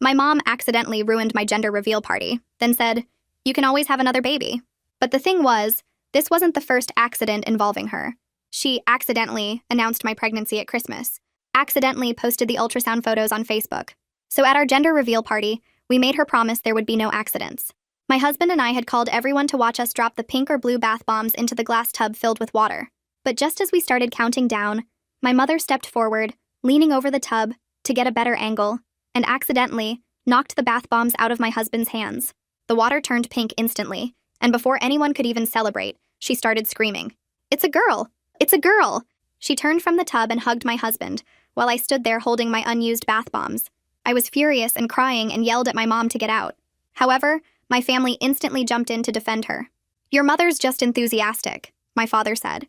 My mom accidentally ruined my gender reveal party, then said, "You can always have another baby." But the thing was, this wasn't the first accident involving her. She accidentally announced my pregnancy at Christmas, accidentally posted the ultrasound photos on Facebook. So at our gender reveal party, we made her promise there would be no accidents. My husband and I had called everyone to watch us drop the pink or blue bath bombs into the glass tub filled with water. But just as we started counting down, my mother stepped forward, leaning over the tub to get a better angle, and accidentally knocked the bath bombs out of my husband's hands. The water turned pink instantly, and before anyone could even celebrate, she started screaming, "It's a girl! It's a girl!" She turned from the tub and hugged my husband, while I stood there holding my unused bath bombs. I was furious and crying and yelled at my mom to get out. However, my family instantly jumped in to defend her. "Your mother's just enthusiastic," my father said.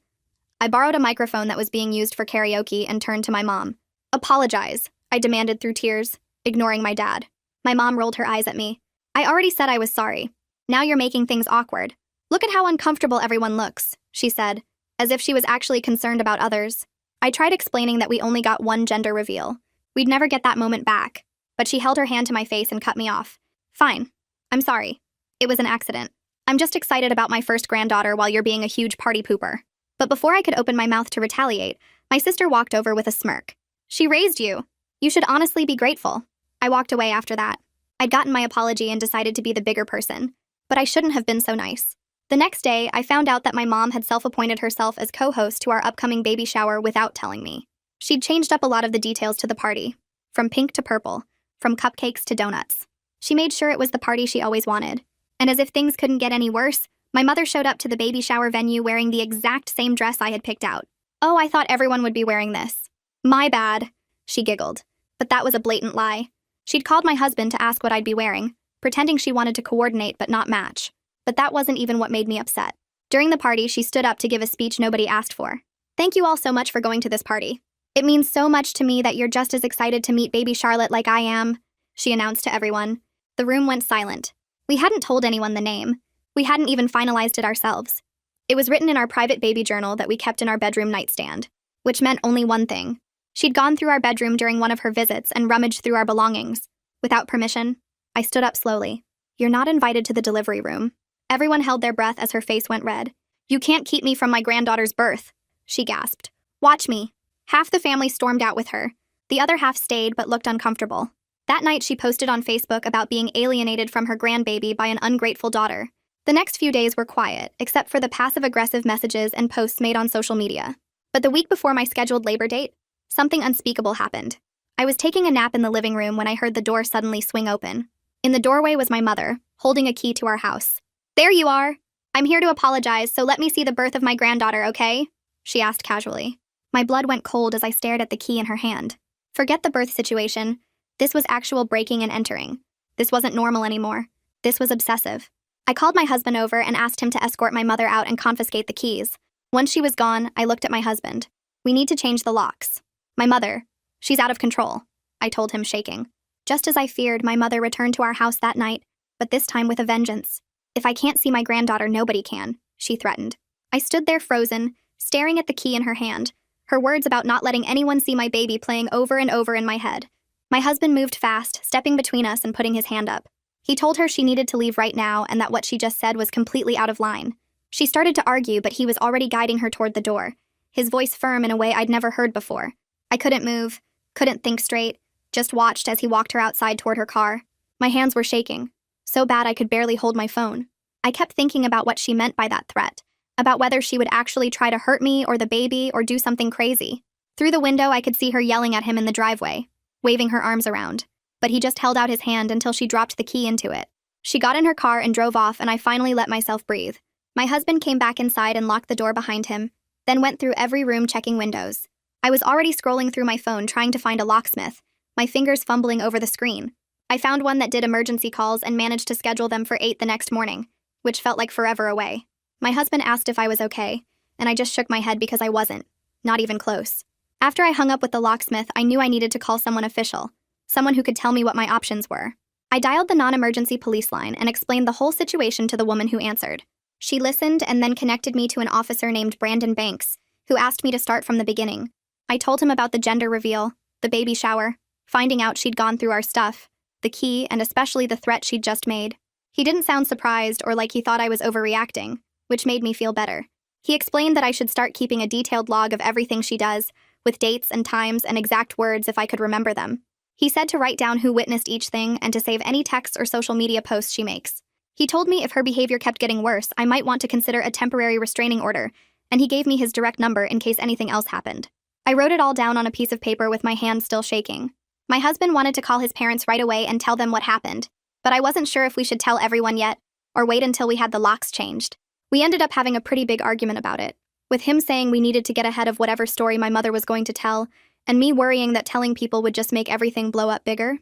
I borrowed a microphone that was being used for karaoke and turned to my mom. "Apologize," I demanded through tears, ignoring my dad. My mom rolled her eyes at me. "I already said I was sorry. Now you're making things awkward. Look at how uncomfortable everyone looks," she said, as if she was actually concerned about others. I tried explaining that we only got one gender reveal. We'd never get that moment back, but she held her hand to my face and cut me off. "Fine. I'm sorry. It was an accident. I'm just excited about my first granddaughter while you're being a huge party pooper." But before I could open my mouth to retaliate, my sister walked over with a smirk. "She raised you. You should honestly be grateful." I walked away after that. I'd gotten my apology and decided to be the bigger person, but I shouldn't have been so nice. The next day, I found out that my mom had self-appointed herself as co-host to our upcoming baby shower without telling me. She'd changed up a lot of the details to the party, from pink to purple, from cupcakes to donuts. She made sure it was the party she always wanted. And as if things couldn't get any worse, my mother showed up to the baby shower venue wearing the exact same dress I had picked out. "Oh, I thought everyone would be wearing this." "My bad," she giggled. But that was a blatant lie. She'd called my husband to ask what I'd be wearing, pretending she wanted to coordinate but not match. But that wasn't even what made me upset. During the party, she stood up to give a speech nobody asked for. "Thank you all so much for going to this party. It means so much to me that you're just as excited to meet baby Charlotte like I am," she announced to everyone. The room went silent. We hadn't told anyone the name. We hadn't even finalized it ourselves. It was written in our private baby journal that we kept in our bedroom nightstand, which meant only one thing. She'd gone through our bedroom during one of her visits and rummaged through our belongings. Without permission, I stood up slowly. "You're not invited to the delivery room." Everyone held their breath as her face went red. "You can't keep me from my granddaughter's birth," she gasped. "Watch me." Half the family stormed out with her. The other half stayed but looked uncomfortable. That night, she posted on Facebook about being alienated from her grandbaby by an ungrateful daughter. The next few days were quiet, except for the passive-aggressive messages and posts made on social media. But the week before my scheduled labor date, something unspeakable happened. I was taking a nap in the living room when I heard the door suddenly swing open. In the doorway was my mother, holding a key to our house. "There you are. I'm here to apologize, so let me see the birth of my granddaughter, okay?" she asked casually. My blood went cold as I stared at the key in her hand. Forget the birth situation. This was actual breaking and entering. This wasn't normal anymore. This was obsessive. I called my husband over and asked him to escort my mother out and confiscate the keys. Once she was gone, I looked at my husband. "We need to change the locks. My mother, she's out of control," I told him, shaking. Just as I feared, my mother returned to our house that night, but this time with a vengeance. "If I can't see my granddaughter, nobody can," she threatened. I stood there frozen, staring at the key in her hand, her words about not letting anyone see my baby playing over and over in my head. My husband moved fast, stepping between us and putting his hand up. He told her she needed to leave right now and that what she just said was completely out of line. She started to argue, but he was already guiding her toward the door, his voice firm in a way I'd never heard before. I couldn't move, couldn't think straight, just watched as he walked her outside toward her car. My hands were shaking, so bad I could barely hold my phone. I kept thinking about what she meant by that threat, about whether she would actually try to hurt me or the baby or do something crazy. Through the window, I could see her yelling at him in the driveway, waving her arms around, but he just held out his hand until she dropped the key into it. She got in her car and drove off, and I finally let myself breathe. My husband came back inside and locked the door behind him, then went through every room checking windows. I was already scrolling through my phone trying to find a locksmith, my fingers fumbling over the screen. I found one that did emergency calls and managed to schedule them for 8 the next morning, which felt like forever away. My husband asked if I was okay, and I just shook my head because I wasn't, not even close. After I hung up with the locksmith, I knew I needed to call someone official, someone who could tell me what my options were. I dialed the non-emergency police line and explained the whole situation to the woman who answered. She listened and then connected me to an officer named Brandon Banks, who asked me to start from the beginning. I told him about the gender reveal, the baby shower, finding out she'd gone through our stuff, the key, and especially the threat she'd just made. He didn't sound surprised or like he thought I was overreacting, which made me feel better. He explained that I should start keeping a detailed log of everything she does, with dates and times and exact words if I could remember them. He said to write down who witnessed each thing and to save any texts or social media posts she makes. He told me if her behavior kept getting worse, I might want to consider a temporary restraining order, and he gave me his direct number in case anything else happened. I wrote it all down on a piece of paper with my hand still shaking. My husband wanted to call his parents right away and tell them what happened, but I wasn't sure if we should tell everyone yet, or wait until we had the locks changed. We ended up having a pretty big argument about it, with him saying we needed to get ahead of whatever story my mother was going to tell, and me worrying that telling people would just make everything blow up bigger.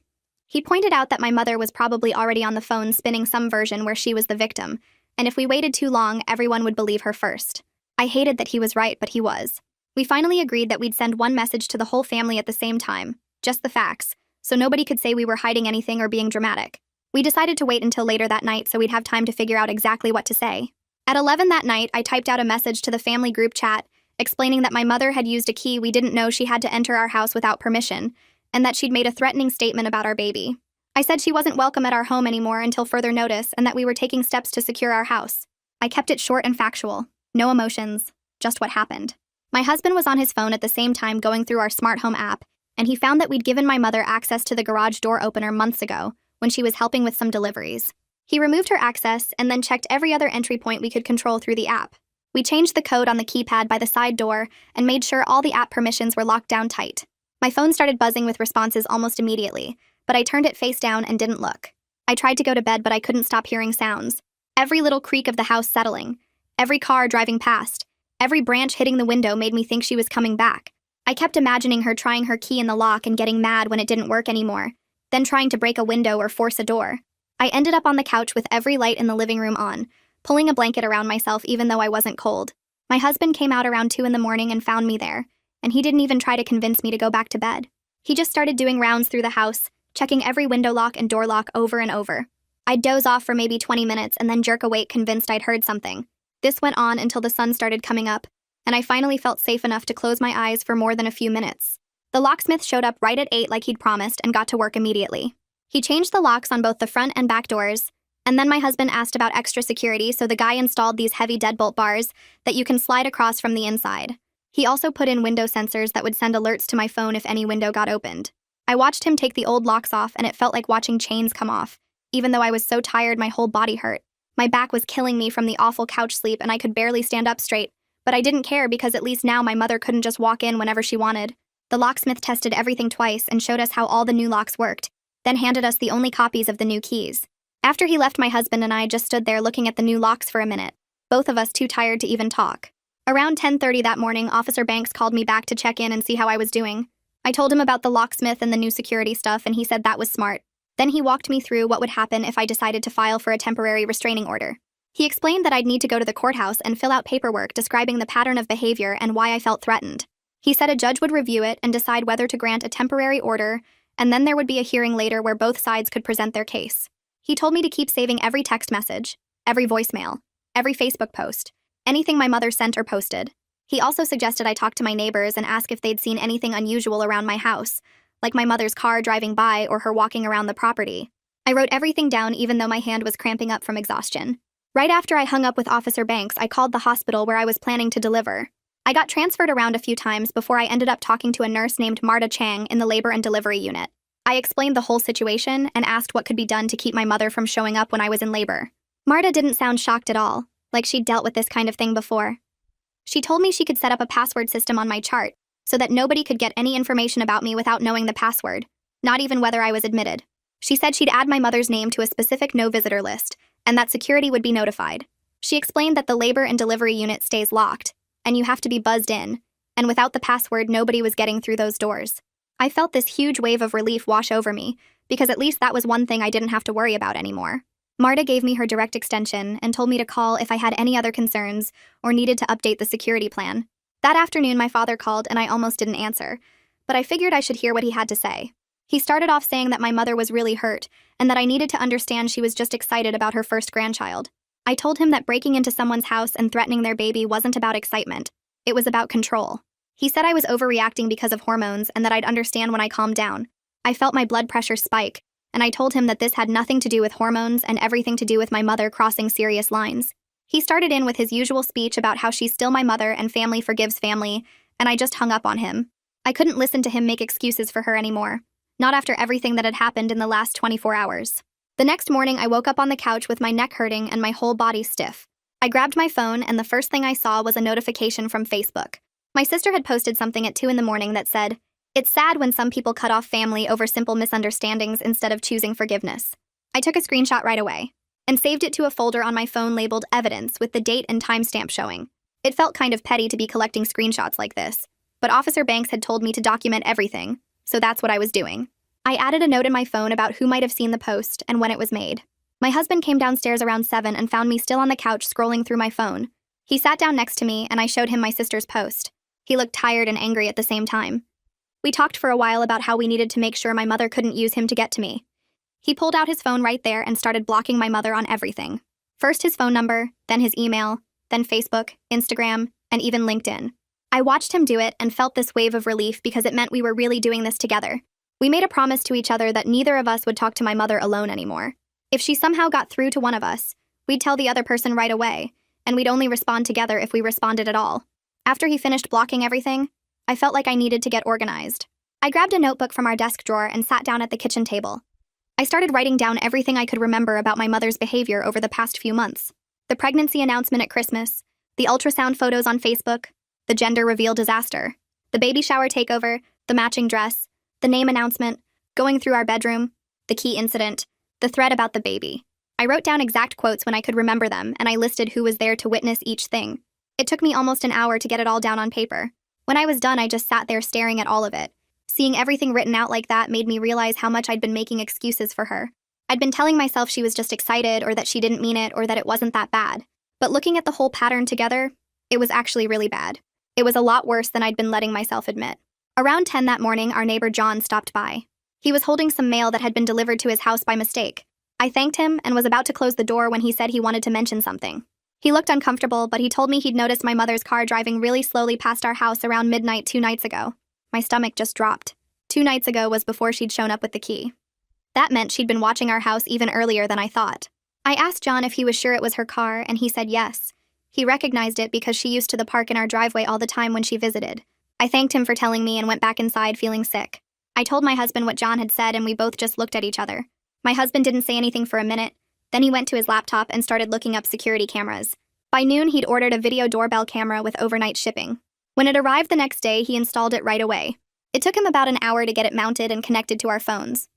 He pointed out that my mother was probably already on the phone spinning some version where she was the victim, and if we waited too long, everyone would believe her first. I hated that he was right, but he was. We finally agreed that we'd send one message to the whole family at the same time, just the facts, so nobody could say we were hiding anything or being dramatic. We decided to wait until later that night so we'd have time to figure out exactly what to say. At 11 that night, I typed out a message to the family group chat explaining that my mother had used a key we didn't know she had to enter our house without permission, and that she'd made a threatening statement about our baby. I said she wasn't welcome at our home anymore until further notice and that we were taking steps to secure our house. I kept it short and factual. No emotions, just what happened. My husband was on his phone at the same time going through our smart home app, and he found that we'd given my mother access to the garage door opener months ago when she was helping with some deliveries. He removed her access and then checked every other entry point we could control through the app. We changed the code on the keypad by the side door and made sure all the app permissions were locked down tight. My phone started buzzing with responses almost immediately, but I turned it face down and didn't look. I tried to go to bed, but I couldn't stop hearing sounds. Every little creak of the house settling, every car driving past, every branch hitting the window made me think she was coming back. I kept imagining her trying her key in the lock and getting mad when it didn't work anymore, then trying to break a window or force a door. I ended up on the couch with every light in the living room on, pulling a blanket around myself even though I wasn't cold. My husband came out around 2 in the morning and found me there, and he didn't even try to convince me to go back to bed. He just started doing rounds through the house, checking every window lock and door lock over and over. I'd doze off for maybe 20 minutes and then jerk awake convinced I'd heard something. This went on until the sun started coming up, and I finally felt safe enough to close my eyes for more than a few minutes. The locksmith showed up right at 8 like he'd promised and got to work immediately. He changed the locks on both the front and back doors, and then my husband asked about extra security, so the guy installed these heavy deadbolt bars that you can slide across from the inside. He also put in window sensors that would send alerts to my phone if any window got opened. I watched him take the old locks off, and it felt like watching chains come off. Even though I was so tired, my whole body hurt. My back was killing me from the awful couch sleep, and I could barely stand up straight. But I didn't care because at least now my mother couldn't just walk in whenever she wanted. The locksmith tested everything twice and showed us how all the new locks worked, then handed us the only copies of the new keys. After he left, my husband and I just stood there looking at the new locks for a minute, both of us too tired to even talk. Around 10:30 that morning, Officer Banks called me back to check in and see how I was doing. I told him about the locksmith and the new security stuff, and he said that was smart. Then he walked me through what would happen if I decided to file for a temporary restraining order. He explained that I'd need to go to the courthouse and fill out paperwork describing the pattern of behavior and why I felt threatened. He said a judge would review it and decide whether to grant a temporary order, and then there would be a hearing later where both sides could present their case. He told me to keep saving every text message, every voicemail, every Facebook post, anything my mother sent or posted. He also suggested I talk to my neighbors and ask if they'd seen anything unusual around my house, like my mother's car driving by or her walking around the property. I wrote everything down even though my hand was cramping up from exhaustion. Right after I hung up with Officer Banks, I called the hospital where I was planning to deliver. I got transferred around a few times before I ended up talking to a nurse named Marta Chang in the labor and delivery unit. I explained the whole situation and asked what could be done to keep my mother from showing up when I was in labor. Marta didn't sound shocked at all, like she'd dealt with this kind of thing before. She told me she could set up a password system on my chart so that nobody could get any information about me without knowing the password, not even whether I was admitted. She said she'd add my mother's name to a specific no-visitor list, and that security would be notified. She explained that the labor and delivery unit stays locked, and you have to be buzzed in, and without the password, nobody was getting through those doors. I felt this huge wave of relief wash over me, because at least that was one thing I didn't have to worry about anymore. Marta gave me her direct extension and told me to call if I had any other concerns or needed to update the security plan. That afternoon, my father called and I almost didn't answer, but I figured I should hear what he had to say. He started off saying that my mother was really hurt and that I needed to understand she was just excited about her first grandchild. I told him that breaking into someone's house and threatening their baby wasn't about excitement. It was about control. He said I was overreacting because of hormones and that I'd understand when I calmed down. I felt my blood pressure spike, and I told him that this had nothing to do with hormones and everything to do with my mother crossing serious lines. He started in with his usual speech about how she's still my mother and family forgives family, and I just hung up on him. I couldn't listen to him make excuses for her anymore. Not after everything that had happened in the last 24 hours. The next morning, I woke up on the couch with my neck hurting and my whole body stiff. I grabbed my phone, and the first thing I saw was a notification from Facebook. My sister had posted something at 2 in the morning that said, "It's sad when some people cut off family over simple misunderstandings instead of choosing forgiveness." I took a screenshot right away and saved it to a folder on my phone labeled Evidence with the date and timestamp showing. It felt kind of petty to be collecting screenshots like this, but Officer Banks had told me to document everything, so that's what I was doing. I added a note in my phone about who might have seen the post and when it was made. My husband came downstairs around 7 and found me still on the couch scrolling through my phone. He sat down next to me and I showed him my sister's post. He looked tired and angry at the same time. We talked for a while about how we needed to make sure my mother couldn't use him to get to me. He pulled out his phone right there and started blocking my mother on everything. First his phone number, then his email, then Facebook, Instagram, and even LinkedIn. I watched him do it and felt this wave of relief because it meant we were really doing this together. We made a promise to each other that neither of us would talk to my mother alone anymore. If she somehow got through to one of us, we'd tell the other person right away, and we'd only respond together if we responded at all. After he finished blocking everything, I felt like I needed to get organized. I grabbed a notebook from our desk drawer and sat down at the kitchen table. I started writing down everything I could remember about my mother's behavior over the past few months. The pregnancy announcement at Christmas, the ultrasound photos on Facebook, the gender reveal disaster, the baby shower takeover, the matching dress, the name announcement, going through our bedroom, the key incident, the thread about the baby. I wrote down exact quotes when I could remember them, and I listed who was there to witness each thing. It took me almost an hour to get it all down on paper. When I was done, I just sat there staring at all of it. Seeing everything written out like that made me realize how much I'd been making excuses for her. I'd been telling myself she was just excited or that she didn't mean it or that it wasn't that bad. But looking at the whole pattern together, it was actually really bad. It was a lot worse than I'd been letting myself admit. Around 10 that morning, our neighbor John stopped by. He was holding some mail that had been delivered to his house by mistake. I thanked him and was about to close the door when he said he wanted to mention something. He looked uncomfortable, but he told me he'd noticed my mother's car driving really slowly past our house around midnight 2 nights ago. My stomach just dropped. 2 nights ago was before she'd shown up with the key. That meant she'd been watching our house even earlier than I thought. I asked John if he was sure it was her car, and he said yes. He recognized it because she used to park in our driveway all the time when she visited. I thanked him for telling me and went back inside feeling sick. I told my husband what John had said, and we both just looked at each other. My husband didn't say anything for a minute. Then he went to his laptop and started looking up security cameras. By noon, he'd ordered a video doorbell camera with overnight shipping. When it arrived the next day, he installed it right away. It took him about an hour to get it mounted and connected to our phones.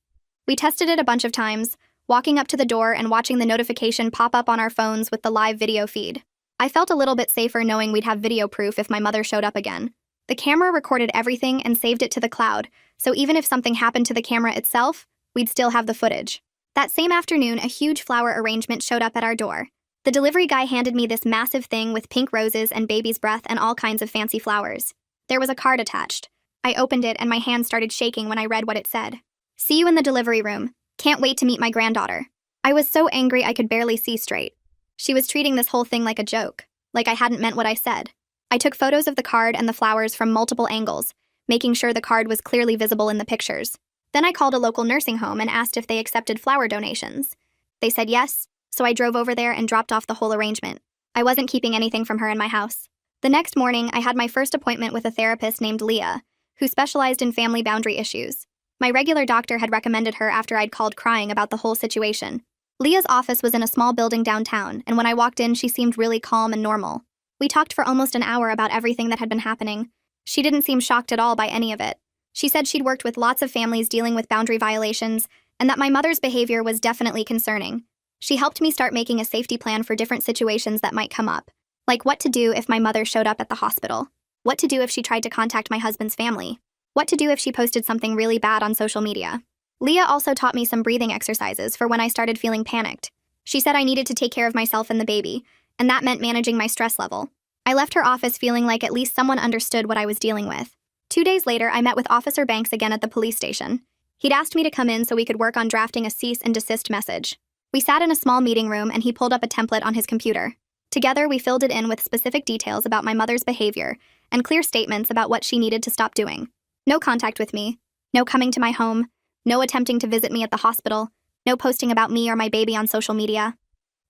We tested it a bunch of times, walking up to the door and watching the notification pop up on our phones with the live video feed. I felt a little bit safer knowing we'd have video proof if my mother showed up again. The camera recorded everything and saved it to the cloud, so even if something happened to the camera itself, we'd still have the footage. That same afternoon, a huge flower arrangement showed up at our door. The delivery guy handed me this massive thing with pink roses and baby's breath and all kinds of fancy flowers. There was a card attached. I opened it and my hand started shaking when I read what it said. "See you in the delivery room. Can't wait to meet my granddaughter." I was so angry I could barely see straight. She was treating this whole thing like a joke, like I hadn't meant what I said. I took photos of the card and the flowers from multiple angles, making sure the card was clearly visible in the pictures. Then I called a local nursing home and asked if they accepted flower donations. They said yes, so I drove over there and dropped off the whole arrangement. I wasn't keeping anything from her in my house. The next morning, I had my first appointment with a therapist named Leah, who specialized in family boundary issues. My regular doctor had recommended her after I'd called crying about the whole situation. Leah's office was in a small building downtown, and when I walked in, she seemed really calm and normal. We talked for almost an hour about everything that had been happening. She didn't seem shocked at all by any of it. She said she'd worked with lots of families dealing with boundary violations, and that my mother's behavior was definitely concerning. She helped me start making a safety plan for different situations that might come up, like what to do if my mother showed up at the hospital, what to do if she tried to contact my husband's family, what to do if she posted something really bad on social media. Leah also taught me some breathing exercises for when I started feeling panicked. She said I needed to take care of myself and the baby, and that meant managing my stress level. I left her office feeling like at least someone understood what I was dealing with. 2 days later, I met with Officer Banks again at the police station. He'd asked me to come in so we could work on drafting a cease and desist message. We sat in a small meeting room and he pulled up a template on his computer. Together, we filled it in with specific details about my mother's behavior and clear statements about what she needed to stop doing. No contact with me, no coming to my home, No attempting to visit me at the hospital. No posting about me or my baby on social media.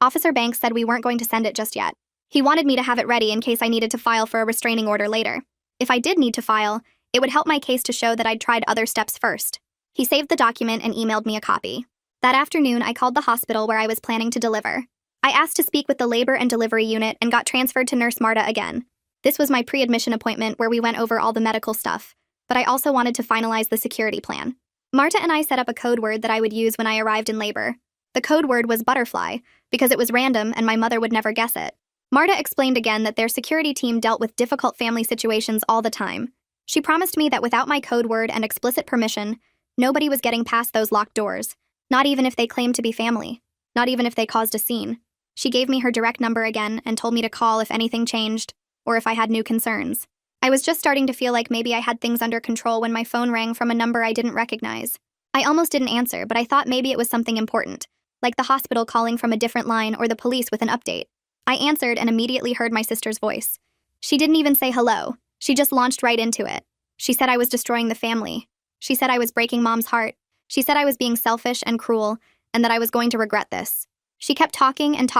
Officer Banks said we weren't going to send it just yet. He wanted me to have it ready in case I needed to file for a restraining order later. If I did need to file, it would help my case to show that I'd tried other steps first. He saved the document and emailed me a copy. That afternoon, I called the hospital where I was planning to deliver. I asked to speak with the labor and delivery unit and got transferred to Nurse Marta again. This was my pre-admission appointment where we went over all the medical stuff, but I also wanted to finalize the security plan. Marta and I set up a code word that I would use when I arrived in labor. The code word was butterfly, because it was random and my mother would never guess it. Marta explained again that their security team dealt with difficult family situations all the time. She promised me that without my code word and explicit permission, nobody was getting past those locked doors, not even if they claimed to be family, not even if they caused a scene. She gave me her direct number again and told me to call if anything changed, or if I had new concerns. I was just starting to feel like maybe I had things under control when my phone rang from a number I didn't recognize. I almost didn't answer, but I thought maybe it was something important, like the hospital calling from a different line or the police with an update. I answered and immediately heard my sister's voice. She didn't even say hello. She just launched right into it. She said I was destroying the family. She said I was breaking Mom's heart. She said I was being selfish and cruel, and that I was going to regret this. She kept talking, and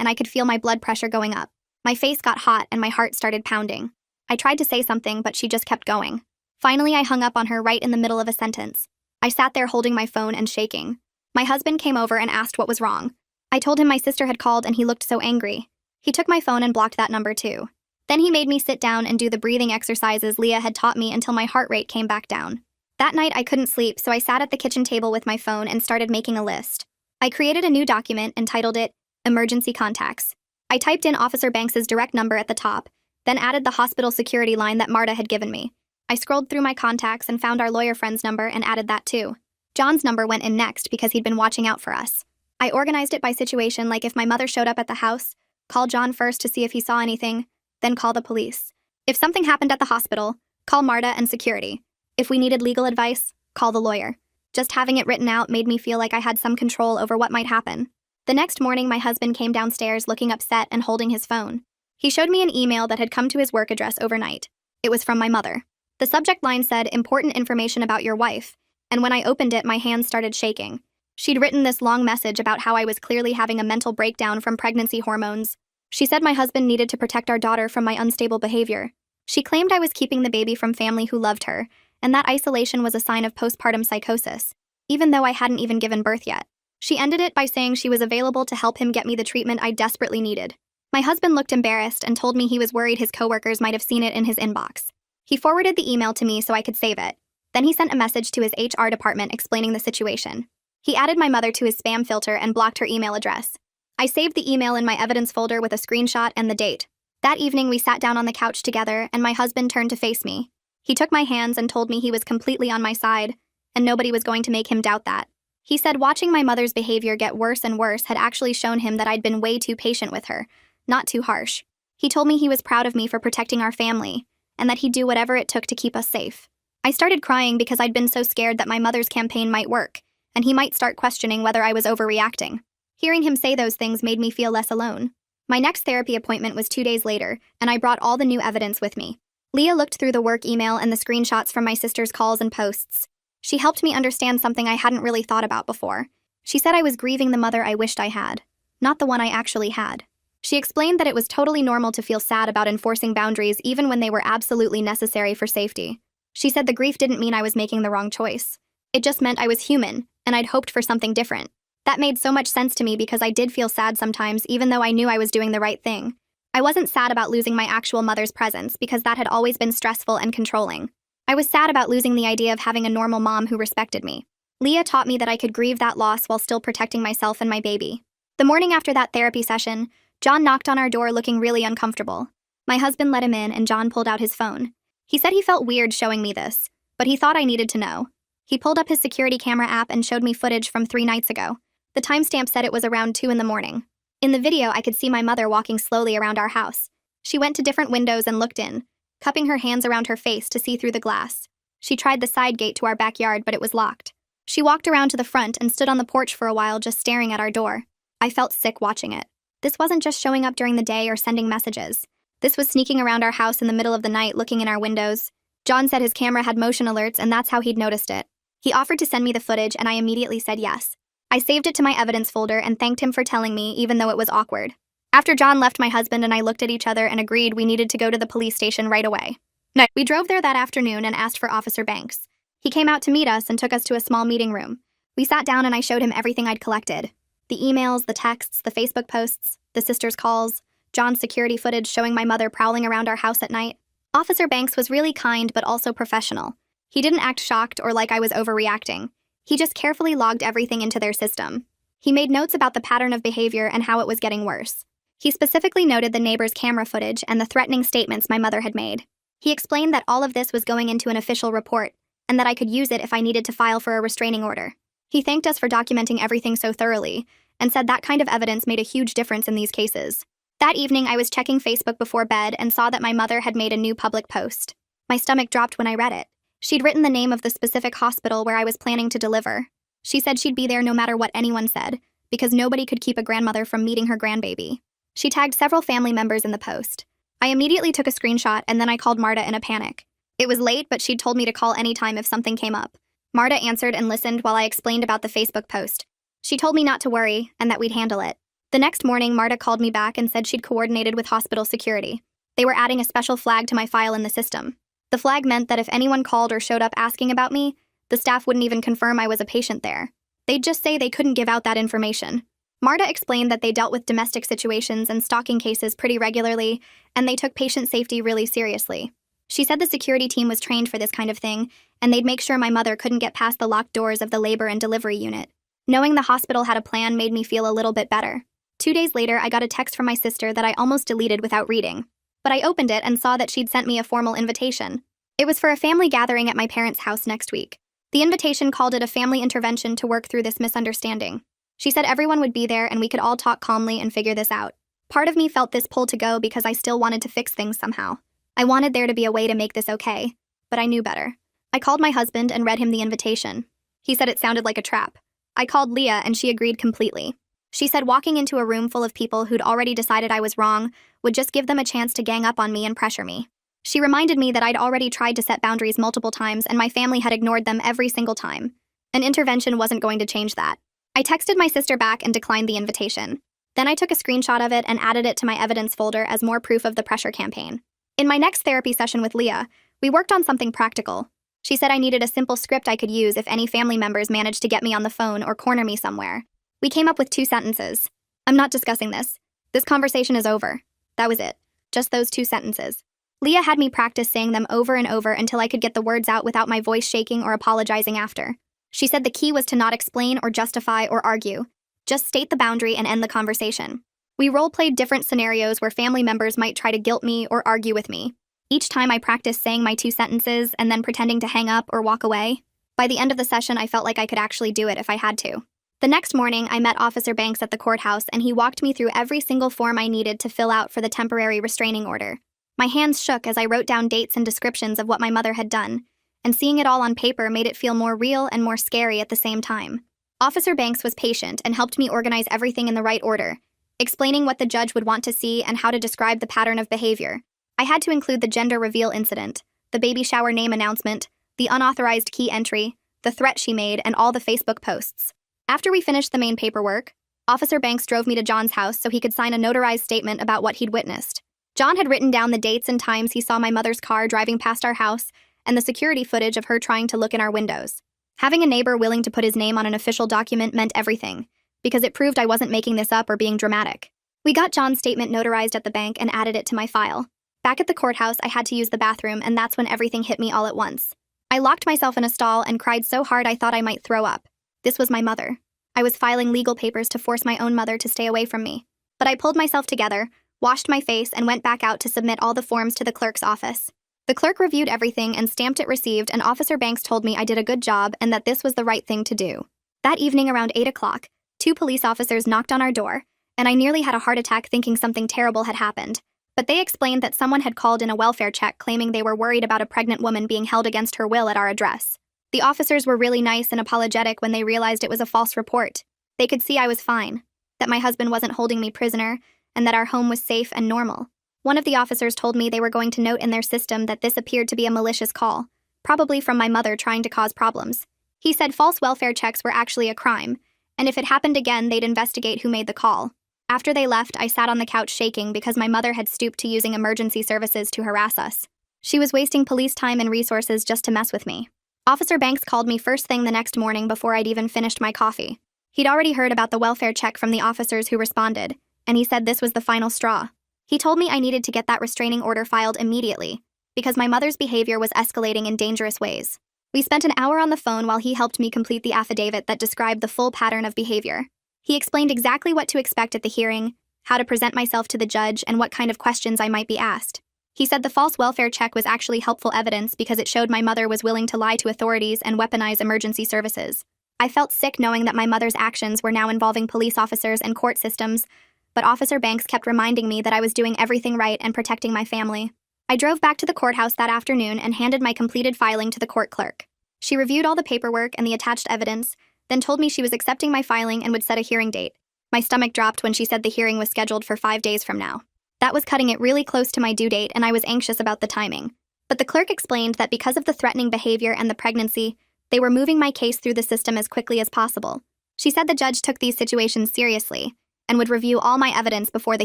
I could feel my blood pressure going up. My face got hot and my heart started pounding. I tried to say something, but she just kept going. Finally, I hung up on her right in the middle of a sentence. I sat there holding my phone and shaking. My husband came over and asked what was wrong. I told him my sister had called and he looked so angry. He took my phone and blocked that number too. Then he made me sit down and do the breathing exercises Leah had taught me until my heart rate came back down. That night I couldn't sleep, so I sat at the kitchen table with my phone and started making a list. I created a new document and titled it Emergency Contacts. I typed in Officer Banks's direct number at the top, then added the hospital security line that Marta had given me. I scrolled through my contacts and found our lawyer friend's number and added that too. John's number went in next because he'd been watching out for us. I organized it by situation, like if my mother showed up at the house, call John first to see if he saw anything, then call the police. If something happened at the hospital, call Marta and security. If we needed legal advice, call the lawyer. Just having it written out made me feel like I had some control over what might happen. The next morning, my husband came downstairs looking upset and holding his phone. He showed me an email that had come to his work address overnight. It was from my mother. The subject line said, "Important information about your wife," and when I opened it, my hands started shaking. She'd written this long message about how I was clearly having a mental breakdown from pregnancy hormones. She said my husband needed to protect our daughter from my unstable behavior. She claimed I was keeping the baby from family who loved her, and that isolation was a sign of postpartum psychosis, even though I hadn't even given birth yet. She ended it by saying she was available to help him get me the treatment I desperately needed. My husband looked embarrassed and told me he was worried his coworkers might have seen it in his inbox. He forwarded the email to me so I could save it. Then he sent a message to his HR department explaining the situation. He added my mother to his spam filter and blocked her email address. I saved the email in my evidence folder with a screenshot and the date. That evening, we sat down on the couch together, and my husband turned to face me. He took my hands and told me he was completely on my side, and nobody was going to make him doubt that. He said watching my mother's behavior get worse and worse had actually shown him that I'd been way too patient with her, not too harsh. He told me he was proud of me for protecting our family, and that he'd do whatever it took to keep us safe. I started crying because I'd been so scared that my mother's campaign might work, and he might start questioning whether I was overreacting. Hearing him say those things made me feel less alone. My next therapy appointment was 2 days later, and I brought all the new evidence with me. Leah looked through the work email and the screenshots from my sister's calls and posts. She helped me understand something I hadn't really thought about before. She said I was grieving the mother I wished I had, not the one I actually had. She explained that it was totally normal to feel sad about enforcing boundaries even when they were absolutely necessary for safety. She said the grief didn't mean I was making the wrong choice. It just meant I was human, and I'd hoped for something different. That made so much sense to me because I did feel sad sometimes even though I knew I was doing the right thing. I wasn't sad about losing my actual mother's presence because that had always been stressful and controlling. I was sad about losing the idea of having a normal mom who respected me. Leah taught me that I could grieve that loss while still protecting myself and my baby. The morning after that therapy session, John knocked on our door looking really uncomfortable. My husband let him in and John pulled out his phone. He said he felt weird showing me this, but he thought I needed to know. He pulled up his security camera app and showed me footage from 3 nights ago. The timestamp said it was around 2 in the morning. In the video, I could see my mother walking slowly around our house. She went to different windows and looked in, cupping her hands around her face to see through the glass. She tried the side gate to our backyard, but it was locked. She walked around to the front and stood on the porch for a while just staring at our door. I felt sick watching it. This wasn't just showing up during the day or sending messages. This was sneaking around our house in the middle of the night looking in our windows. John said his camera had motion alerts and that's how he'd noticed it. He offered to send me the footage and I immediately said yes. I saved it to my evidence folder and thanked him for telling me, even though it was awkward. After John left, my husband and I looked at each other and agreed we needed to go to the police station right away. No, we drove there that afternoon and asked for Officer Banks. He came out to meet us and took us to a small meeting room. We sat down and I showed him everything I'd collected. The emails, the texts, the Facebook posts, the sisters' calls, John's security footage showing my mother prowling around our house at night. Officer Banks was really kind but also professional. He didn't act shocked or like I was overreacting. He just carefully logged everything into their system. He made notes about the pattern of behavior and how it was getting worse. He specifically noted the neighbor's camera footage and the threatening statements my mother had made. He explained that all of this was going into an official report, and that I could use it if I needed to file for a restraining order. He thanked us for documenting everything so thoroughly, and said that kind of evidence made a huge difference in these cases. That evening, I was checking Facebook before bed and saw that my mother had made a new public post. My stomach dropped when I read it. She'd written the name of the specific hospital where I was planning to deliver. She said she'd be there no matter what anyone said, because nobody could keep a grandmother from meeting her grandbaby. She tagged several family members in the post. I immediately took a screenshot and then I called Marta in a panic. It was late, but she'd told me to call anytime if something came up. Marta answered and listened while I explained about the Facebook post. She told me not to worry and that we'd handle it. The next morning, Marta called me back and said she'd coordinated with hospital security. They were adding a special flag to my file in the system. The flag meant that if anyone called or showed up asking about me, the staff wouldn't even confirm I was a patient there. They'd just say they couldn't give out that information. Marta explained that they dealt with domestic situations and stalking cases pretty regularly, and they took patient safety really seriously. She said the security team was trained for this kind of thing, and they'd make sure my mother couldn't get past the locked doors of the labor and delivery unit. Knowing the hospital had a plan made me feel a little bit better. 2 days later, I got a text from my sister that I almost deleted without reading. But I opened it and saw that she'd sent me a formal invitation. It was for a family gathering at my parents' house next week. The invitation called it a family intervention to work through this misunderstanding. She said everyone would be there and we could all talk calmly and figure this out. Part of me felt this pull to go because I still wanted to fix things somehow. I wanted there to be a way to make this okay, but I knew better. I called my husband and read him the invitation. He said it sounded like a trap. I called Leah and she agreed completely. She said walking into a room full of people who'd already decided I was wrong would just give them a chance to gang up on me and pressure me. She reminded me that I'd already tried to set boundaries multiple times and my family had ignored them every single time. An intervention wasn't going to change that. I texted my sister back and declined the invitation. Then I took a screenshot of it and added it to my evidence folder as more proof of the pressure campaign. In my next therapy session with Leah, we worked on something practical. She said I needed a simple script I could use if any family members managed to get me on the phone or corner me somewhere. We came up with 2 sentences. I'm not discussing this. This conversation is over. That was it. Just those 2 sentences. Leah had me practice saying them over and over until I could get the words out without my voice shaking or apologizing after. She said the key was to not explain or justify or argue. Just state the boundary and end the conversation. We role-played different scenarios where family members might try to guilt me or argue with me. Each time I practiced saying my 2 sentences and then pretending to hang up or walk away. By the end of the session, I felt like I could actually do it if I had to. The next morning, I met Officer Banks at the courthouse and he walked me through every single form I needed to fill out for the temporary restraining order. My hands shook as I wrote down dates and descriptions of what my mother had done, and seeing it all on paper made it feel more real and more scary at the same time. Officer Banks was patient and helped me organize everything in the right order, explaining what the judge would want to see and how to describe the pattern of behavior. I had to include the gender reveal incident, the baby shower name announcement, the unauthorized key entry, the threat she made, and all the Facebook posts. After we finished the main paperwork, Officer Banks drove me to John's house so he could sign a notarized statement about what he'd witnessed. John had written down the dates and times he saw my mother's car driving past our house and the security footage of her trying to look in our windows. Having a neighbor willing to put his name on an official document meant everything, because it proved I wasn't making this up or being dramatic. We got John's statement notarized at the bank and added it to my file. Back at the courthouse, I had to use the bathroom, and that's when everything hit me all at once. I locked myself in a stall and cried so hard I thought I might throw up. This was my mother. I was filing legal papers to force my own mother to stay away from me. But I pulled myself together, washed my face, and went back out to submit all the forms to the clerk's office. The clerk reviewed everything and stamped it received, and Officer Banks told me I did a good job and that this was the right thing to do. That evening around 8 o'clock, 2 police officers knocked on our door, and I nearly had a heart attack thinking something terrible had happened. But they explained that someone had called in a welfare check claiming they were worried about a pregnant woman being held against her will at our address. The officers were really nice and apologetic when they realized it was a false report. They could see I was fine, that my husband wasn't holding me prisoner, and that our home was safe and normal. One of the officers told me they were going to note in their system that this appeared to be a malicious call, probably from my mother trying to cause problems. He said false welfare checks were actually a crime, and if it happened again, they'd investigate who made the call. After they left, I sat on the couch shaking because my mother had stooped to using emergency services to harass us. She was wasting police time and resources just to mess with me. Officer Banks called me first thing the next morning before I'd even finished my coffee. He'd already heard about the welfare check from the officers who responded, and he said this was the final straw. He told me I needed to get that restraining order filed immediately, because my mother's behavior was escalating in dangerous ways. We spent an hour on the phone while he helped me complete the affidavit that described the full pattern of behavior. He explained exactly what to expect at the hearing, how to present myself to the judge, and what kind of questions I might be asked. He said the false welfare check was actually helpful evidence because it showed my mother was willing to lie to authorities and weaponize emergency services. I felt sick knowing that my mother's actions were now involving police officers and court systems, but Officer Banks kept reminding me that I was doing everything right and protecting my family. I drove back to the courthouse that afternoon and handed my completed filing to the court clerk. She reviewed all the paperwork and the attached evidence, then told me she was accepting my filing and would set a hearing date. My stomach dropped when she said the hearing was scheduled for 5 days from now. That was cutting it really close to my due date, and I was anxious about the timing. But the clerk explained that because of the threatening behavior and the pregnancy, they were moving my case through the system as quickly as possible. She said the judge took these situations seriously and would review all my evidence before the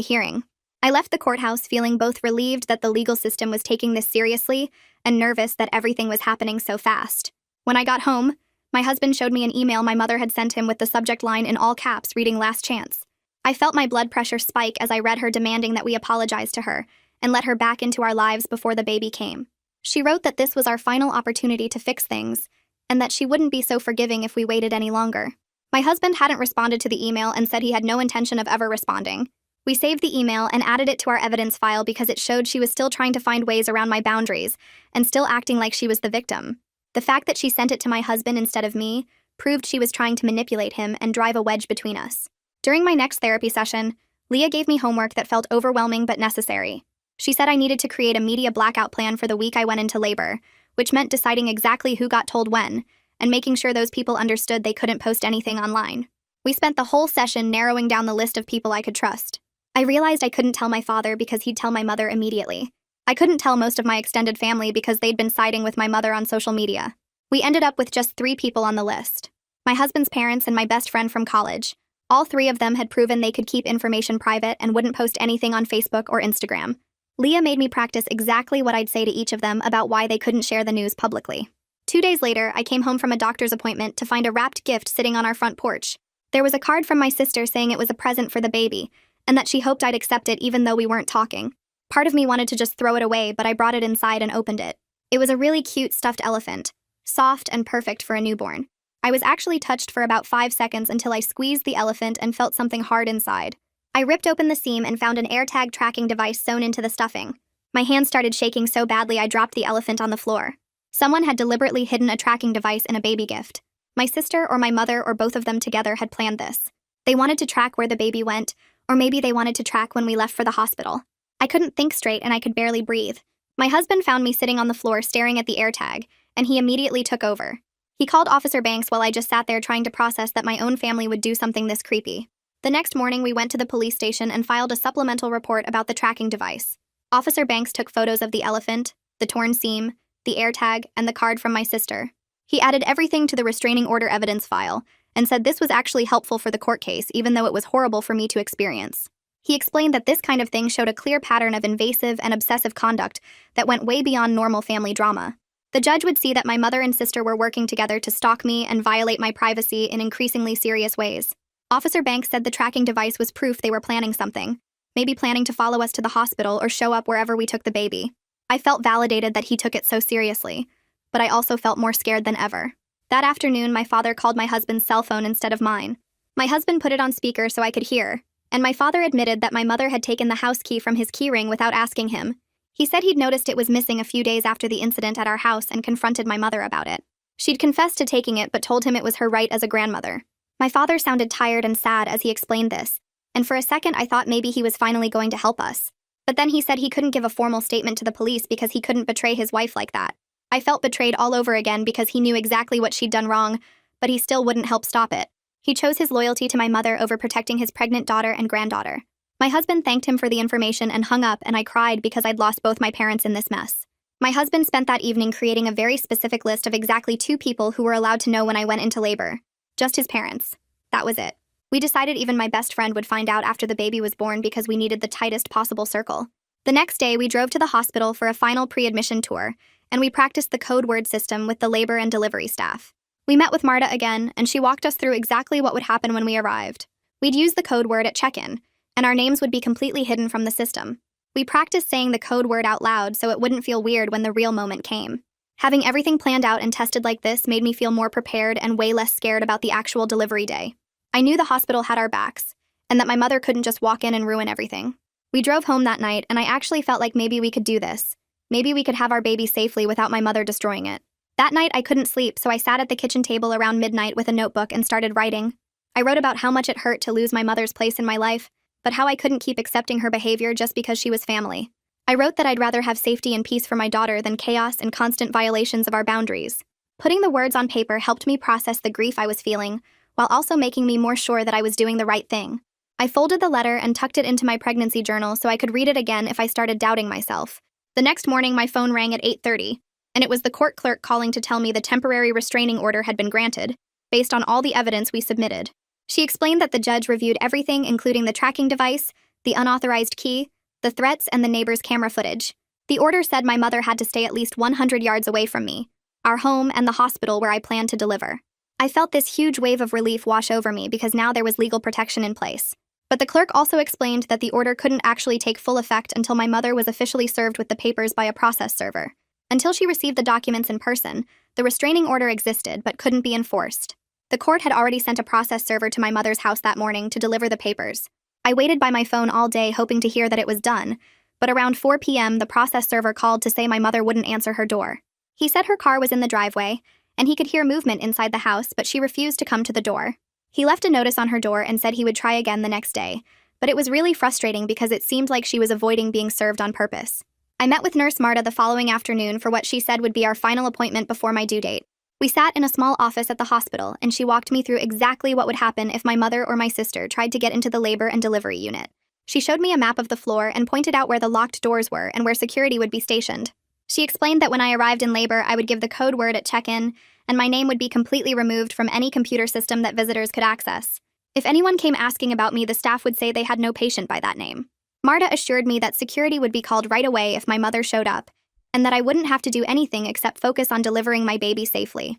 hearing. I left the courthouse feeling both relieved that the legal system was taking this seriously and nervous that everything was happening so fast. When I got home, my husband showed me an email my mother had sent him with the subject line in all caps reading "Last Chance." I felt my blood pressure spike as I read her demanding that we apologize to her and let her back into our lives before the baby came. She wrote that this was our final opportunity to fix things and that she wouldn't be so forgiving if we waited any longer. My husband hadn't responded to the email and said he had no intention of ever responding. We saved the email and added it to our evidence file because it showed she was still trying to find ways around my boundaries and still acting like she was the victim. The fact that she sent it to my husband instead of me proved she was trying to manipulate him and drive a wedge between us. During my next therapy session, Leah gave me homework that felt overwhelming but necessary. She said I needed to create a media blackout plan for the week I went into labor, which meant deciding exactly who got told when, and making sure those people understood they couldn't post anything online. We spent the whole session narrowing down the list of people I could trust. I realized I couldn't tell my father because he'd tell my mother immediately. I couldn't tell most of my extended family because they'd been siding with my mother on social media. We ended up with just 3 people on the list: my husband's parents and my best friend from college. All 3 of them had proven they could keep information private and wouldn't post anything on Facebook or Instagram. Leah made me practice exactly what I'd say to each of them about why they couldn't share the news publicly. 2 days later, I came home from a doctor's appointment to find a wrapped gift sitting on our front porch. There was a card from my sister saying it was a present for the baby, and that she hoped I'd accept it even though we weren't talking. Part of me wanted to just throw it away, but I brought it inside and opened it. It was a really cute stuffed elephant, soft and perfect for a newborn. I was actually touched for about 5 seconds until I squeezed the elephant and felt something hard inside. I ripped open the seam and found an AirTag tracking device sewn into the stuffing. My hand started shaking so badly I dropped the elephant on the floor. Someone had deliberately hidden a tracking device in a baby gift. My sister or my mother or both of them together had planned this. They wanted to track where the baby went, or maybe they wanted to track when we left for the hospital. I couldn't think straight and I could barely breathe. My husband found me sitting on the floor staring at the AirTag, and he immediately took over. He called Officer Banks while I just sat there trying to process that my own family would do something this creepy. The next morning, we went to the police station and filed a supplemental report about the tracking device. Officer Banks took photos of the elephant, the torn seam, the AirTag, and the card from my sister. He added everything to the restraining order evidence file and said this was actually helpful for the court case, even though it was horrible for me to experience. He explained that this kind of thing showed a clear pattern of invasive and obsessive conduct that went way beyond normal family drama. The judge would see that my mother and sister were working together to stalk me and violate my privacy in increasingly serious ways. Officer Banks said the tracking device was proof they were planning something, maybe planning to follow us to the hospital or show up wherever we took the baby. I felt validated that he took it so seriously, but I also felt more scared than ever. That afternoon, my father called my husband's cell phone instead of mine. My husband put it on speaker so I could hear, and my father admitted that my mother had taken the house key from his keyring without asking him. He said he'd noticed it was missing a few days after the incident at our house and confronted my mother about it. She'd confessed to taking it but told him it was her right as a grandmother. My father sounded tired and sad as he explained this, and for a second I thought maybe he was finally going to help us. But then he said he couldn't give a formal statement to the police because he couldn't betray his wife like that. I felt betrayed all over again because he knew exactly what she'd done wrong, but he still wouldn't help stop it. He chose his loyalty to my mother over protecting his pregnant daughter and granddaughter. My husband thanked him for the information and hung up, and I cried because I'd lost both my parents in this mess. My husband spent that evening creating a very specific list of exactly 2 people who were allowed to know when I went into labor. Just his parents. That was it. We decided even my best friend would find out after the baby was born because we needed the tightest possible circle. The next day, we drove to the hospital for a final pre-admission tour, and we practiced the code word system with the labor and delivery staff. We met with Marta again, and she walked us through exactly what would happen when we arrived. We'd use the code word at check-in, and our names would be completely hidden from the system. We practiced saying the code word out loud so it wouldn't feel weird when the real moment came. Having everything planned out and tested like this made me feel more prepared and way less scared about the actual delivery day. I knew the hospital had our backs, and that my mother couldn't just walk in and ruin everything. We drove home that night, and I actually felt like maybe we could do this. Maybe we could have our baby safely without my mother destroying it. That night, I couldn't sleep, so I sat at the kitchen table around midnight with a notebook and started writing. I wrote about how much it hurt to lose my mother's place in my life, but how I couldn't keep accepting her behavior just because she was family. I wrote that I'd rather have safety and peace for my daughter than chaos and constant violations of our boundaries. Putting the words on paper helped me process the grief I was feeling, while also making me more sure that I was doing the right thing. I folded the letter and tucked it into my pregnancy journal so I could read it again if I started doubting myself. The next morning, my phone rang at 8:30, and it was the court clerk calling to tell me the temporary restraining order had been granted, based on all the evidence we submitted. She explained that the judge reviewed everything, including the tracking device, the unauthorized key, the threats, and the neighbor's camera footage. The order said my mother had to stay at least 100 yards away from me, our home, and the hospital where I planned to deliver. I felt this huge wave of relief wash over me because now there was legal protection in place. But the clerk also explained that the order couldn't actually take full effect until my mother was officially served with the papers by a process server. Until she received the documents in person, the restraining order existed but couldn't be enforced. The court had already sent a process server to my mother's house that morning to deliver the papers. I waited by my phone all day hoping to hear that it was done, but around 4 p.m. the process server called to say my mother wouldn't answer her door. He said her car was in the driveway, and he could hear movement inside the house, but she refused to come to the door. He left a notice on her door and said he would try again the next day, but it was really frustrating because it seemed like she was avoiding being served on purpose. I met with Nurse Marta the following afternoon for what she said would be our final appointment before my due date. We sat in a small office at the hospital, and she walked me through exactly what would happen if my mother or my sister tried to get into the labor and delivery unit. She showed me a map of the floor and pointed out where the locked doors were and where security would be stationed. She explained that when I arrived in labor, I would give the code word at check-in, and my name would be completely removed from any computer system that visitors could access. If anyone came asking about me, the staff would say they had no patient by that name. Marta assured me that security would be called right away if my mother showed up, and that I wouldn't have to do anything except focus on delivering my baby safely.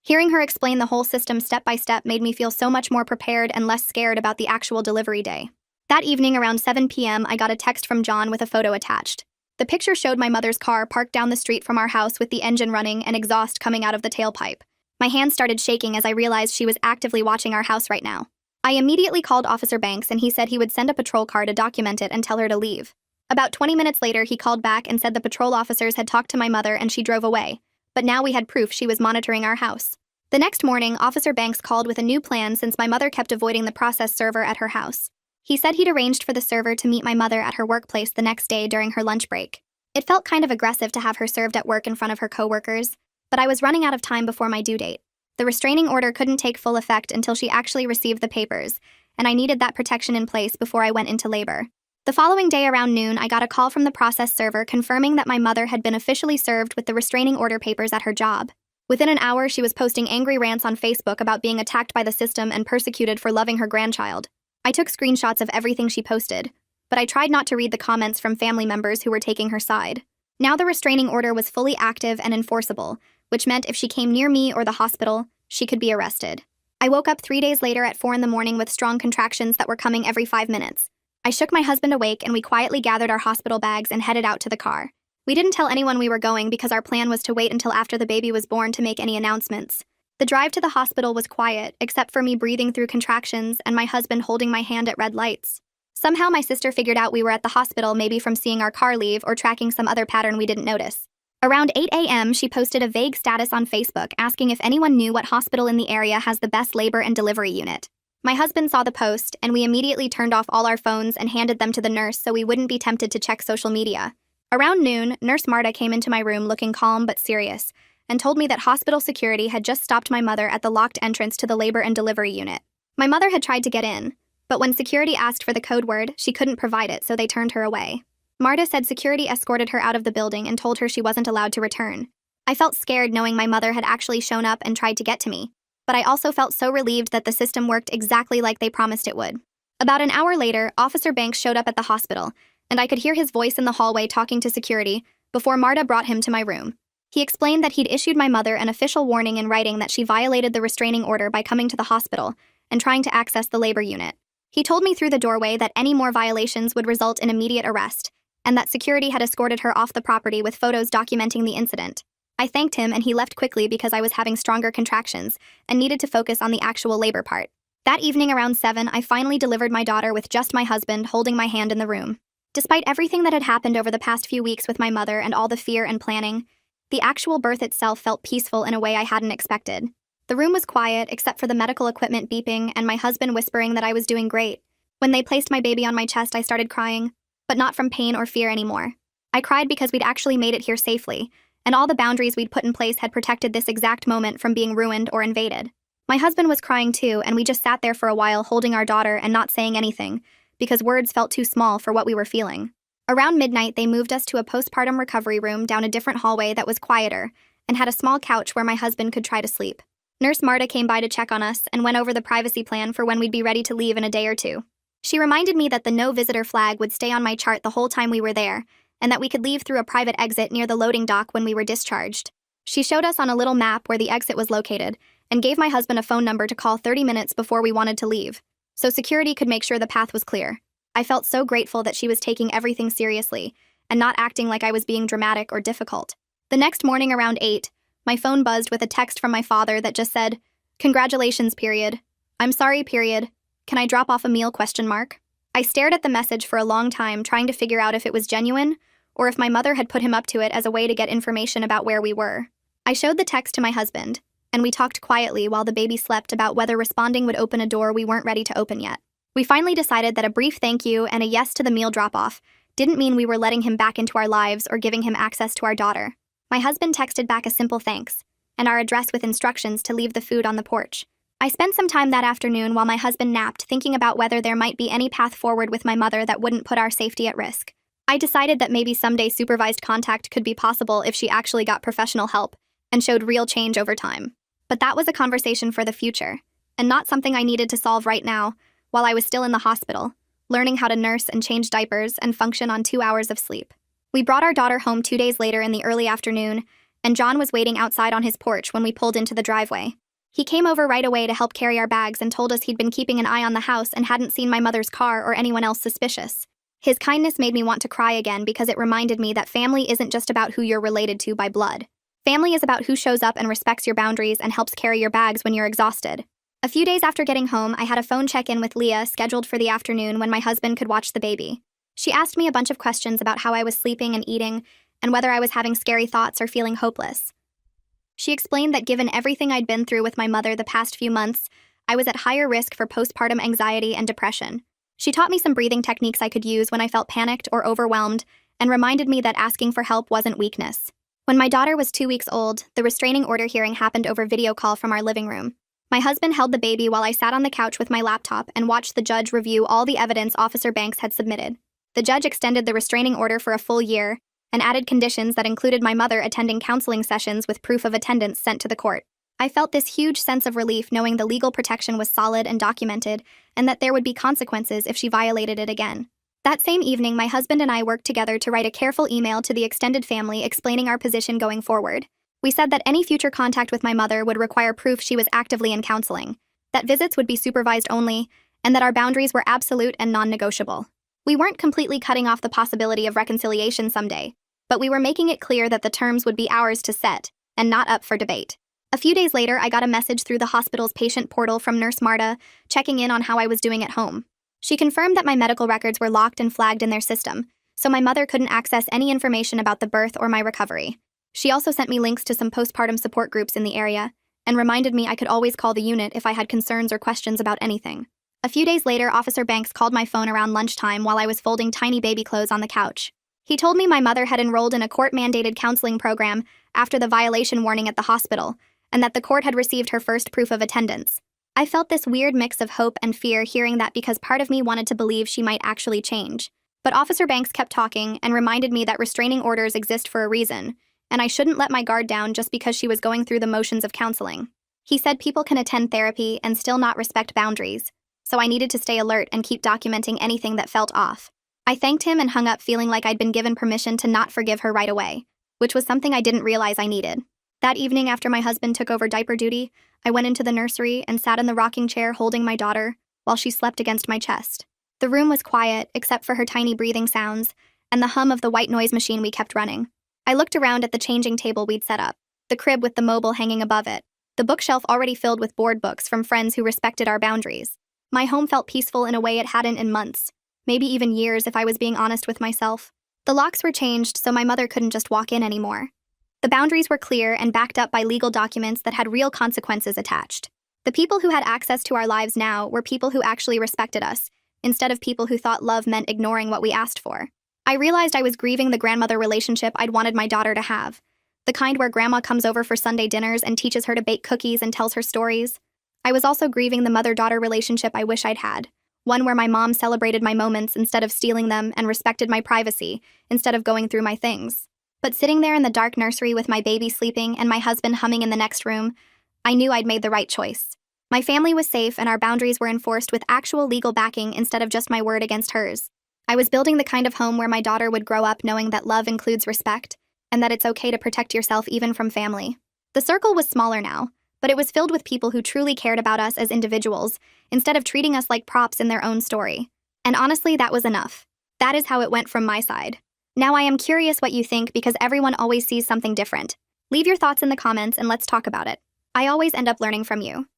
Hearing her explain the whole system step by step made me feel so much more prepared and less scared about the actual delivery day. That evening around 7 p.m., I got a text from John with a photo attached. The picture showed my mother's car parked down the street from our house with the engine running and exhaust coming out of the tailpipe. My hands started shaking as I realized she was actively watching our house right now. I immediately called Officer Banks, and he said he would send a patrol car to document it and tell her to leave. About 20 minutes later, he called back and said the patrol officers had talked to my mother and she drove away, but now we had proof she was monitoring our house. The next morning, Officer Banks called with a new plan since my mother kept avoiding the process server at her house. He said he'd arranged for the server to meet my mother at her workplace the next day during her lunch break. It felt kind of aggressive to have her served at work in front of her coworkers, but I was running out of time before my due date. The restraining order couldn't take full effect until she actually received the papers, and I needed that protection in place before I went into labor. The following day around noon, I got a call from the process server confirming that my mother had been officially served with the restraining order papers at her job. Within an hour, she was posting angry rants on Facebook about being attacked by the system and persecuted for loving her grandchild. I took screenshots of everything she posted, but I tried not to read the comments from family members who were taking her side. Now the restraining order was fully active and enforceable, which meant if she came near me or the hospital, she could be arrested. I woke up 3 days later at 4 a.m. with strong contractions that were coming every 5 minutes. I shook my husband awake and we quietly gathered our hospital bags and headed out to the car. We didn't tell anyone we were going because our plan was to wait until after the baby was born to make any announcements. The drive to the hospital was quiet, except for me breathing through contractions and my husband holding my hand at red lights. Somehow my sister figured out we were at the hospital, maybe from seeing our car leave or tracking some other pattern we didn't notice. Around 8 a.m., she posted a vague status on Facebook asking if anyone knew what hospital in the area has the best labor and delivery unit. My husband saw the post, and we immediately turned off all our phones and handed them to the nurse so we wouldn't be tempted to check social media. Around noon, Nurse Marta came into my room looking calm but serious, and told me that hospital security had just stopped my mother at the locked entrance to the labor and delivery unit. My mother had tried to get in, but when security asked for the code word, she couldn't provide it, so they turned her away. Marta said security escorted her out of the building and told her she wasn't allowed to return. I felt scared knowing my mother had actually shown up and tried to get to me, but I also felt so relieved that the system worked exactly like they promised it would. About an hour later, Officer Banks showed up at the hospital, and I could hear his voice in the hallway talking to security before Marta brought him to my room. He explained that he'd issued my mother an official warning in writing that she violated the restraining order by coming to the hospital and trying to access the labor unit. He told me through the doorway that any more violations would result in immediate arrest, and that security had escorted her off the property with photos documenting the incident. I thanked him and he left quickly because I was having stronger contractions and needed to focus on the actual labor part. That evening around 7, I finally delivered my daughter with just my husband holding my hand in the room. Despite everything that had happened over the past few weeks with my mother and all the fear and planning, the actual birth itself felt peaceful in a way I hadn't expected. The room was quiet except for the medical equipment beeping and my husband whispering that I was doing great. When they placed my baby on my chest, I started crying, but not from pain or fear anymore. I cried because we'd actually made it here safely, and all the boundaries we'd put in place had protected this exact moment from being ruined or invaded. My husband was crying too, and we just sat there for a while holding our daughter and not saying anything, because words felt too small for what we were feeling. Around midnight, they moved us to a postpartum recovery room down a different hallway that was quieter, and had a small couch where my husband could try to sleep. Nurse Marta came by to check on us and went over the privacy plan for when we'd be ready to leave in a day or two. She reminded me that the no visitor flag would stay on my chart the whole time we were there, and that we could leave through a private exit near the loading dock when we were discharged. She showed us on a little map where the exit was located, and gave my husband a phone number to call 30 minutes before we wanted to leave, so security could make sure the path was clear. I felt so grateful that she was taking everything seriously, and not acting like I was being dramatic or difficult. The next morning around 8, my phone buzzed with a text from my father that just said, "Congratulations, period. I'm sorry, period. Can I drop off a meal, question mark?" I stared at the message for a long time, trying to figure out if it was genuine, or if my mother had put him up to it as a way to get information about where we were. I showed the text to my husband, and we talked quietly while the baby slept about whether responding would open a door we weren't ready to open yet. We finally decided that a brief thank you and a yes to the meal drop-off didn't mean we were letting him back into our lives or giving him access to our daughter. My husband texted back a simple thanks, and our address with instructions to leave the food on the porch. I spent some time that afternoon while my husband napped thinking about whether there might be any path forward with my mother that wouldn't put our safety at risk. I decided that maybe someday supervised contact could be possible if she actually got professional help and showed real change over time. But that was a conversation for the future, and not something I needed to solve right now while I was still in the hospital, learning how to nurse and change diapers and function on 2 hours of sleep. We brought our daughter home 2 days later in the early afternoon, and John was waiting outside on his porch when we pulled into the driveway. He came over right away to help carry our bags and told us he'd been keeping an eye on the house and hadn't seen my mother's car or anyone else suspicious. His kindness made me want to cry again because it reminded me that family isn't just about who you're related to by blood. Family is about who shows up and respects your boundaries and helps carry your bags when you're exhausted. A few days after getting home, I had a phone check-in with Leah scheduled for the afternoon when my husband could watch the baby. She asked me a bunch of questions about how I was sleeping and eating, and whether I was having scary thoughts or feeling hopeless. She explained that given everything I'd been through with my mother the past few months, I was at higher risk for postpartum anxiety and depression. She taught me some breathing techniques I could use when I felt panicked or overwhelmed, and reminded me that asking for help wasn't weakness. When my daughter was 2 weeks old, the restraining order hearing happened over video call from our living room. My husband held the baby while I sat on the couch with my laptop and watched the judge review all the evidence Officer Banks had submitted. The judge extended the restraining order for a full year and added conditions that included my mother attending counseling sessions with proof of attendance sent to the court. I felt this huge sense of relief knowing the legal protection was solid and documented, and that there would be consequences if she violated it again. That same evening, my husband and I worked together to write a careful email to the extended family explaining our position going forward. We said that any future contact with my mother would require proof she was actively in counseling, that visits would be supervised only, and that our boundaries were absolute and non-negotiable. We weren't completely cutting off the possibility of reconciliation someday, but we were making it clear that the terms would be ours to set, and not up for debate. A few days later, I got a message through the hospital's patient portal from Nurse Marta, checking in on how I was doing at home. She confirmed that my medical records were locked and flagged in their system, so my mother couldn't access any information about the birth or my recovery. She also sent me links to some postpartum support groups in the area, and reminded me I could always call the unit if I had concerns or questions about anything. A few days later, Officer Banks called my phone around lunchtime while I was folding tiny baby clothes on the couch. He told me my mother had enrolled in a court-mandated counseling program after the violation warning at the hospital, and that the court had received her first proof of attendance. I felt this weird mix of hope and fear hearing that because part of me wanted to believe she might actually change, But Officer Banks kept talking and reminded me that restraining orders exist for a reason, and I shouldn't let my guard down just because she was going through the motions of counseling. He said people can attend therapy and still not respect boundaries, so I needed to stay alert and keep documenting anything that felt off. I thanked him and hung up feeling like I'd been given permission to not forgive her right away, which was something I didn't realize I needed. That evening after my husband took over diaper duty, I went into the nursery and sat in the rocking chair holding my daughter while she slept against my chest. The room was quiet, except for her tiny breathing sounds and the hum of the white noise machine we kept running. I looked around at the changing table we'd set up, the crib with the mobile hanging above it, the bookshelf already filled with board books from friends who respected our boundaries. My home felt peaceful in a way it hadn't in months, maybe even years if I was being honest with myself. The locks were changed so my mother couldn't just walk in anymore. The boundaries were clear and backed up by legal documents that had real consequences attached. The people who had access to our lives now were people who actually respected us, instead of people who thought love meant ignoring what we asked for. I realized I was grieving the grandmother relationship I'd wanted my daughter to have, the kind where grandma comes over for Sunday dinners and teaches her to bake cookies and tells her stories. I was also grieving the mother-daughter relationship I wish I'd had, one where my mom celebrated my moments instead of stealing them and respected my privacy instead of going through my things. But sitting there in the dark nursery with my baby sleeping and my husband humming in the next room, I knew I'd made the right choice. My family was safe and our boundaries were enforced with actual legal backing instead of just my word against hers. I was building the kind of home where my daughter would grow up knowing that love includes respect, and that it's okay to protect yourself even from family. The circle was smaller now, but it was filled with people who truly cared about us as individuals, instead of treating us like props in their own story. And honestly, that was enough. That is how it went from my side. Now I am curious what you think because everyone always sees something different. Leave your thoughts in the comments and let's talk about it. I always end up learning from you.